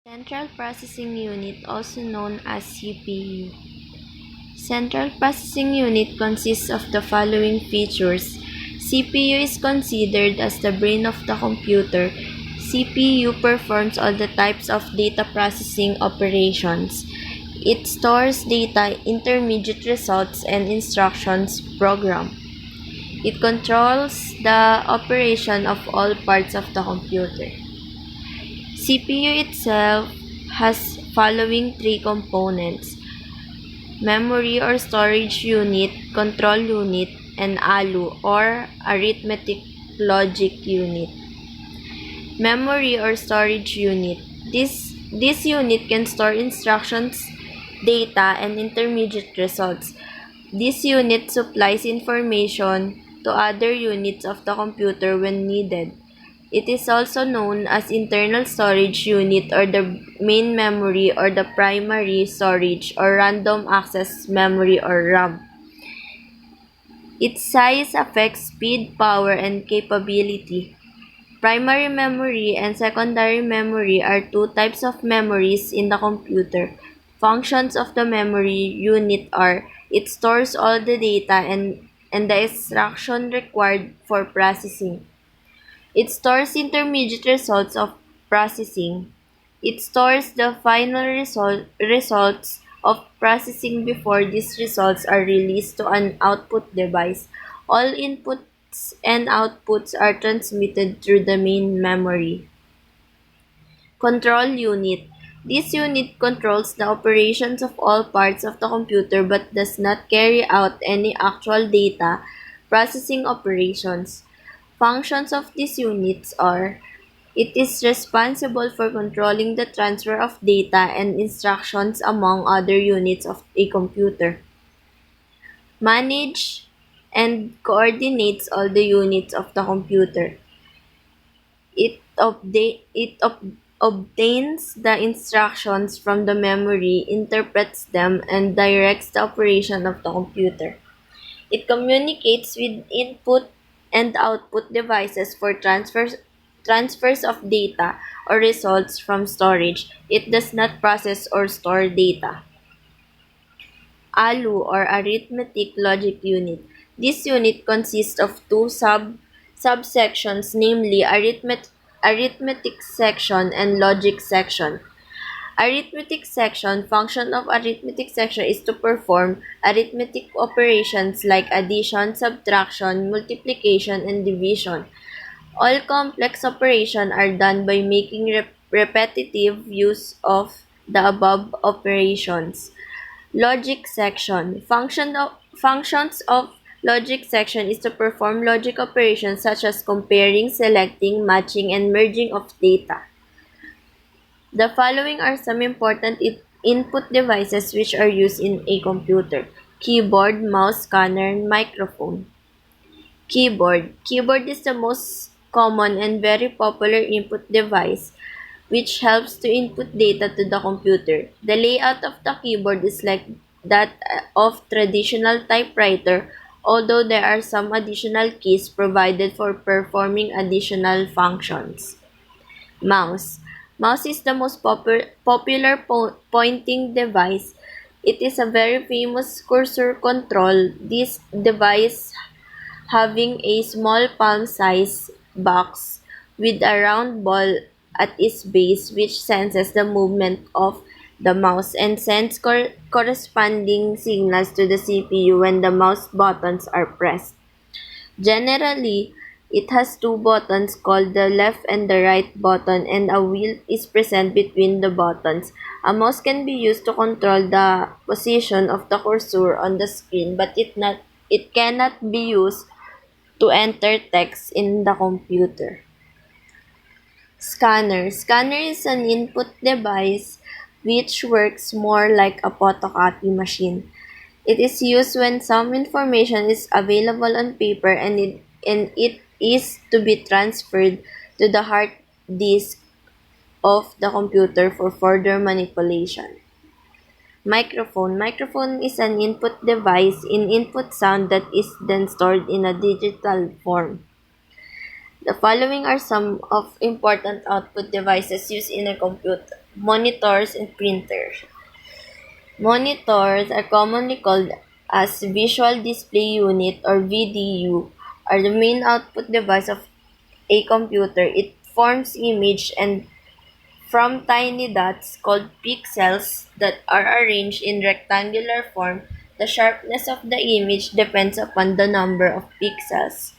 Central Processing Unit, also known as CPU. Central Processing Unit consists of the following features. CPU is considered as the brain of the computer. CPU performs all the types of data processing operations. It stores data, intermediate results, and instructions program. It controls the operation of all parts of the computer. CPU itself has following three components: memory or storage unit, control unit, and ALU or arithmetic logic unit. Memory or storage unit. This unit can store instructions, data, and intermediate results. This unit supplies information to other units of the computer when needed. It is also known as internal storage unit or the main memory or the primary storage or random access memory or RAM. Its size affects speed, power, and capability. Primary memory and secondary memory are two types of memories in the computer. Functions of the memory unit are: it stores all the data and the instruction required for processing. It stores intermediate results of processing. It stores the final results of processing before these results are released to an output device. All inputs and outputs are transmitted through the main memory. Control unit. This unit controls the operations of all parts of the computer but does not carry out any actual data processing operations. Functions of these units are: it is responsible for controlling the transfer of data and instructions among other units of a computer. Manage and coordinates all the units of the computer. It obtains the instructions from the memory, interprets them, and directs the operation of the computer. It communicates with input and output devices for transfers of data or results from storage. It does not process or store data. ALU or arithmetic logic unit. This unit consists of two subsections, namely arithmetic section and logic section. Arithmetic section. Function of arithmetic section is to perform arithmetic operations like addition, subtraction, multiplication, and division. All complex operations are done by making repetitive use of the above operations. Logic section. Functions of logic section is to perform logic operations such as comparing, selecting, matching, and merging of data. The following are some important input devices which are used in a computer: keyboard, mouse, scanner, and microphone. Keyboard. Keyboard is the most common and very popular input device which helps to input data to the computer. The layout of the keyboard is like that of traditional typewriter, although there are some additional keys provided for performing additional functions. Mouse. Mouse is the most popular pointing device. It is a very famous cursor control. This device having a small palm-sized box with a round ball at its base which senses the movement of the mouse and sends corresponding signals to the CPU when the mouse buttons are pressed. Generally, it has two buttons called the left and the right button, and a wheel is present between the buttons. A mouse can be used to control the position of the cursor on the screen, but it cannot be used to enter text in the computer. Scanner. Scanner is an input device which works more like a photocopy machine. It is used when some information is available on paper and it is to be transferred to the hard disk of the computer for further manipulation. Microphone. Microphone is an input device in input sound that is then stored in a digital form. The following are some of important output devices used in a computer. monitors, and printers. Monitors are commonly called as Visual Display Unit or VDU, are the main output device of a computer. It forms image and from tiny dots called pixels that are arranged in rectangular form. The sharpness of the image depends upon the number of pixels.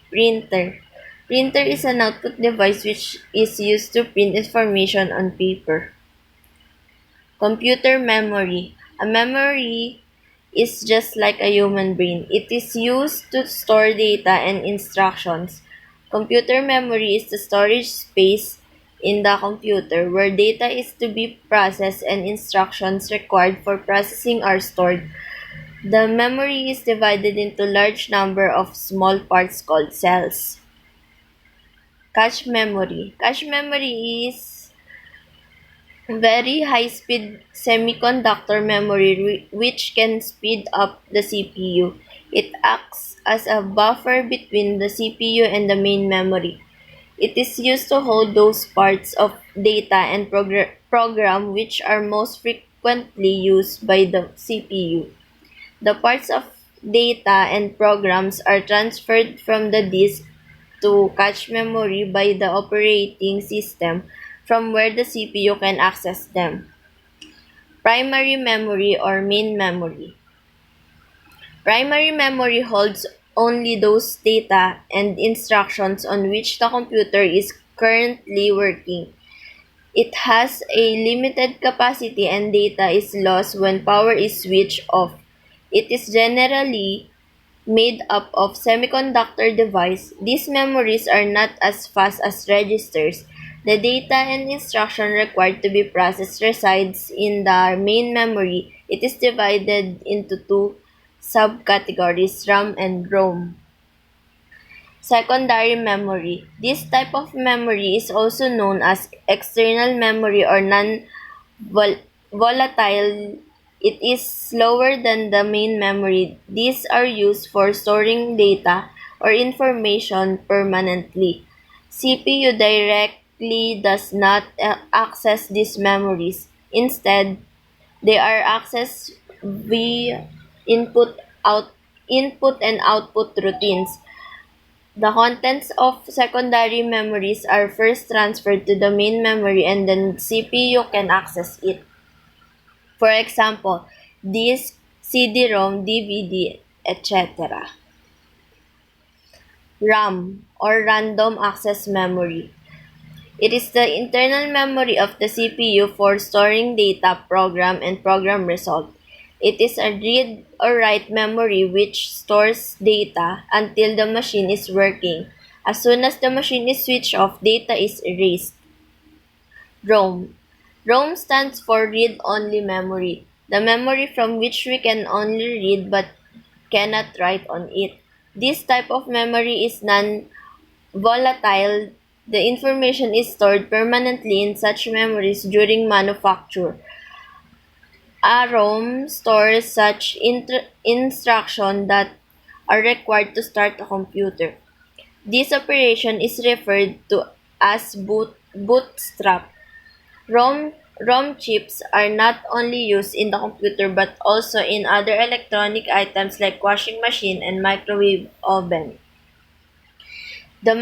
Printer. Printer is an output device which is used to print information on paper. Computer memory. A memory is just like a human brain. It is used to store data and instructions. Computer memory is the storage space in the computer where data is to be processed and instructions required for processing are stored. The memory is divided into large number of small parts called cells. Cache memory. Cache memory is very high-speed semiconductor memory which can speed up the CPU. It acts as a buffer between the CPU and the main memory. It is used to hold those parts of data and program which are most frequently used by the CPU. The parts of data and programs are transferred from the disk to cache memory by the operating system from where the CPU can access them. Primary memory or main memory. Primary memory holds only those data and instructions on which the computer is currently working. It has a limited capacity and data is lost when power is switched off. It is generally made up of semiconductor device. These memories are not as fast as registers. The data and instruction required to be processed resides in the main memory. It is divided into two subcategories, RAM and ROM. Secondary memory. This type of memory is also known as external memory or non-volatile. It is slower than the main memory. These are used for storing data or information permanently. CPU directly does not access these memories. Instead, they are accessed via input out input and output routines. The contents of secondary memories are first transferred to the main memory and then CPU can access it. For example, disk, CD-ROM, DVD, etc. RAM or Random Access Memory. It is the internal memory of the CPU for storing data, program, and program result. It is a read or write memory which stores data until the machine is working. As soon as the machine is switched off, data is erased. ROM. ROM stands for read-only memory, the memory from which we can only read but cannot write on it. This type of memory is non-volatile. The information is stored permanently in such memories during manufacture. A ROM stores such instructions that are required to start a computer. This operation is referred to as bootstrap. ROM chips are not only used in the computer but also in other electronic items like washing machine and microwave oven. The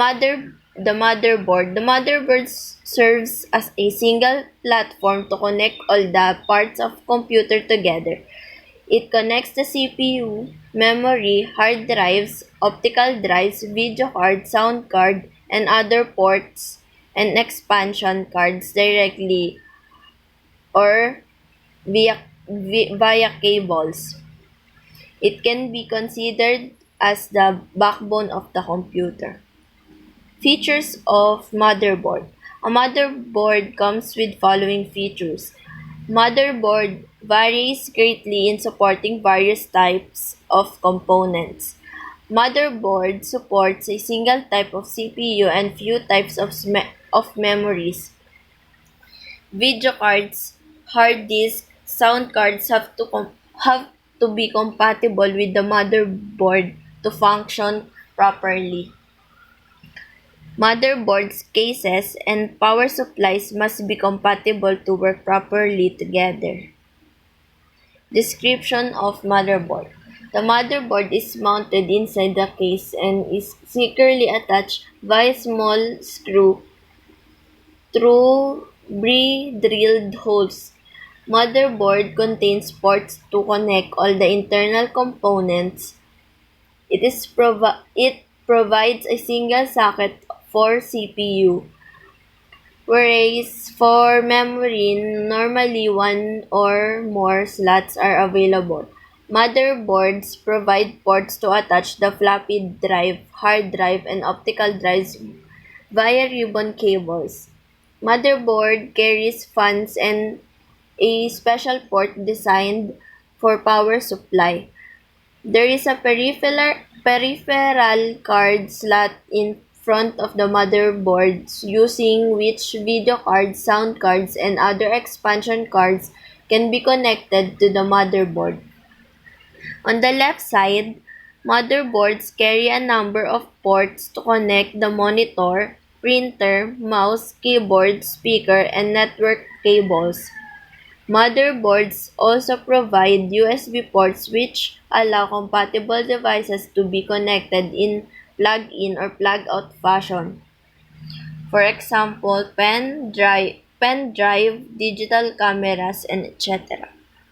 motherboard serves as a single platform to connect all the parts of computer together. It connects the CPU, memory, hard drives, optical drives, video card, sound card, and other ports and expansion cards directly or via cables. It can be considered as the backbone of the computer. Features of motherboard. A motherboard comes with following features. Motherboard varies greatly in supporting various types of components. Motherboard supports a single type of CPU and few types of memories. Video cards, hard disk, sound cards have to be compatible with the motherboard to function properly. Motherboards, cases, and power supplies must be compatible to work properly together. Description of motherboard. The motherboard is mounted inside the case and is securely attached via small screw through drilled holes. Motherboard contains ports to connect all the internal components. It provides a single socket for CPU, whereas for memory, normally one or more slots are available. Motherboards provide ports to attach the floppy drive, hard drive, and optical drives via ribbon cables. Motherboard carries fans and a special port designed for power supply. There is a peripheral card slot in front of the motherboard using which video cards, sound cards, and other expansion cards can be connected to the motherboard. On the left side, motherboards carry a number of ports to connect the monitor, printer, mouse, keyboard, speaker, and network cables. Motherboards also provide USB ports which allow compatible devices to be connected in plug-in or plug-out fashion. For example, pen drive, digital cameras, and etc.